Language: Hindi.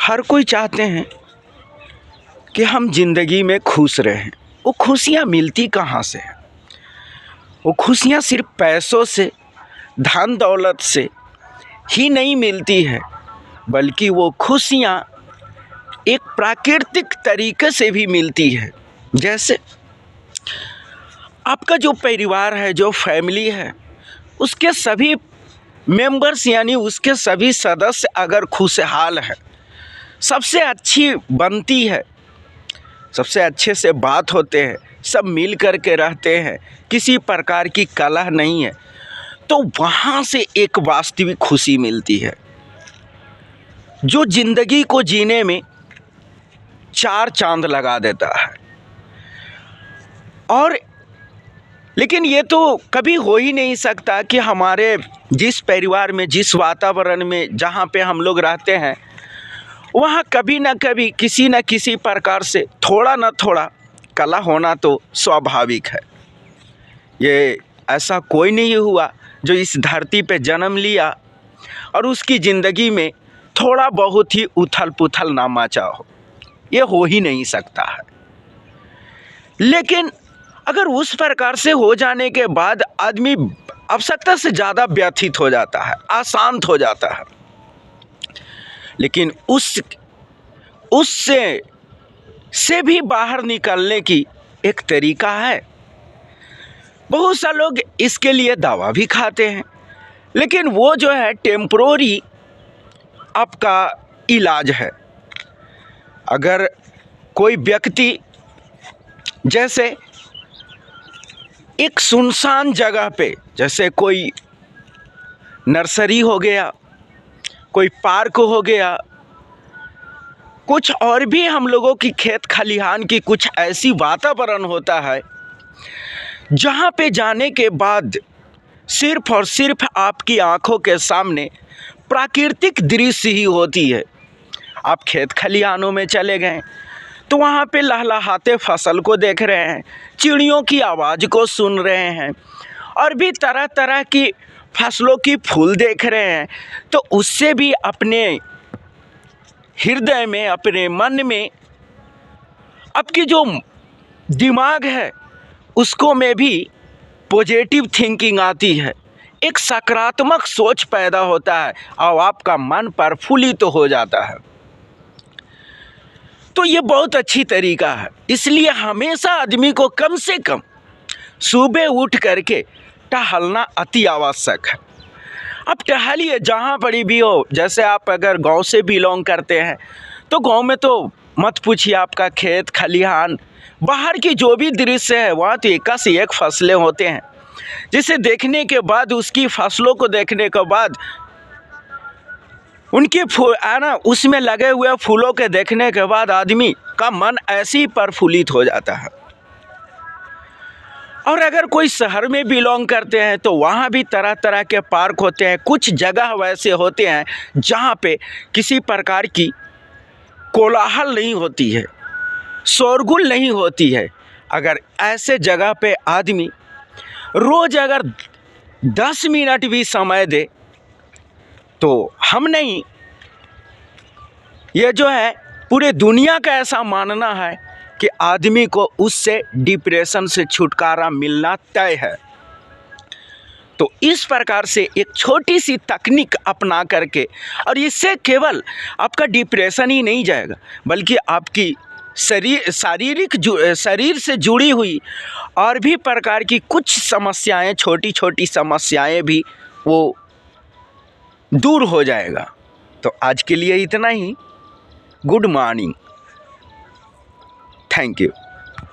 हर कोई चाहते हैं कि हम जिंदगी में खुश रहें। वो खुशियाँ मिलती कहाँ से हैं? वो खुशियाँ सिर्फ पैसों से, धन दौलत से ही नहीं मिलती है, बल्कि वो खुशियाँ एक प्राकृतिक तरीके से भी मिलती है। जैसे आपका जो परिवार है, जो फैमिली है, उसके सभी मेंबर्स यानी उसके सभी सदस्य अगर खुशहाल है, सबसे अच्छी बनती है, सबसे अच्छे से बात होते हैं, सब मिल कर के रहते हैं, किसी प्रकार की कलह नहीं है, तो वहाँ से एक वास्तविक खुशी मिलती है जो ज़िंदगी को जीने में चार चांद लगा देता है। और लेकिन ये तो कभी हो ही नहीं सकता कि हमारे जिस परिवार में, जिस वातावरण में, जहाँ पे हम लोग रहते हैं, वहाँ कभी ना कभी किसी न किसी प्रकार से थोड़ा ना थोड़ा कलह होना तो स्वाभाविक है। ये ऐसा कोई नहीं हुआ जो इस धरती पे जन्म लिया और उसकी ज़िंदगी में थोड़ा बहुत ही उथल पुथल ना मचा हो। ये हो ही नहीं सकता है। लेकिन अगर उस प्रकार से हो जाने के बाद आदमी आवश्यकता से ज़्यादा व्यथित हो जाता है, अशांत हो जाता है। लेकिन उससे भी बाहर निकलने की एक तरीका है। बहुत से लोग इसके लिए दवा भी खाते हैं, लेकिन वो जो है टेम्परोरी आपका इलाज है। अगर कोई व्यक्ति जैसे एक सुनसान जगह पे, जैसे कोई नर्सरी हो गया, कोई पार्क हो गया, कुछ और भी हम लोगों की खेत खलिहान की कुछ ऐसी वातावरण होता है जहाँ पे जाने के बाद सिर्फ और सिर्फ आपकी आंखों के सामने प्राकृतिक दृश्य ही होती है। आप खेत खलिहानों में चले गए तो वहाँ पे लहलहाते फसल को देख रहे हैं, चिड़ियों की आवाज़ को सुन रहे हैं और भी तरह तरह की फसलों की फूल देख रहे हैं, तो उससे भी अपने हृदय में, अपने मन में, आपकी जो दिमाग है उसको में भी पॉजिटिव थिंकिंग आती है, एक सकारात्मक सोच पैदा होता है और आपका मन प्रफुल्लित हो जाता है। तो ये बहुत अच्छी तरीका है। इसलिए हमेशा आदमी को कम से कम सुबह उठ करके टहलना अति आवश्यक है। आप टहलिए जहाँ पर भी हो। जैसे आप अगर गांव से बिलोंग करते हैं तो गांव में तो मत पूछिए, आपका खेत खलिहान, बाहर की जो भी दृश्य है वहाँ तो एक से एक फसलें होते हैं, जिसे देखने के बाद, उसकी फसलों को देखने के बाद, उनके उसमें लगे हुए फूलों के देखने के बाद आदमी का मन ऐसे ही प्रफुल्लित हो जाता है। और अगर कोई शहर में बिलोंग करते हैं तो वहाँ भी तरह तरह के पार्क होते हैं। कुछ जगह वैसे होते हैं जहाँ पे किसी प्रकार की कोलाहल नहीं होती है, शोरगुल नहीं होती है। अगर ऐसे जगह पे आदमी रोज़ अगर 10 मिनट भी समय दे तो हम नहीं, ये जो है पूरे दुनिया का ऐसा मानना है कि आदमी को उससे डिप्रेशन से छुटकारा मिलना तय है। तो इस प्रकार से एक छोटी सी तकनीक अपना करके, और इससे केवल आपका डिप्रेशन ही नहीं जाएगा, बल्कि आपकी शरीर से जुड़ी हुई और भी प्रकार की कुछ समस्याएं, छोटी छोटी समस्याएं भी वो दूर हो जाएगा। तो आज के लिए इतना ही। Good morning. Thank you.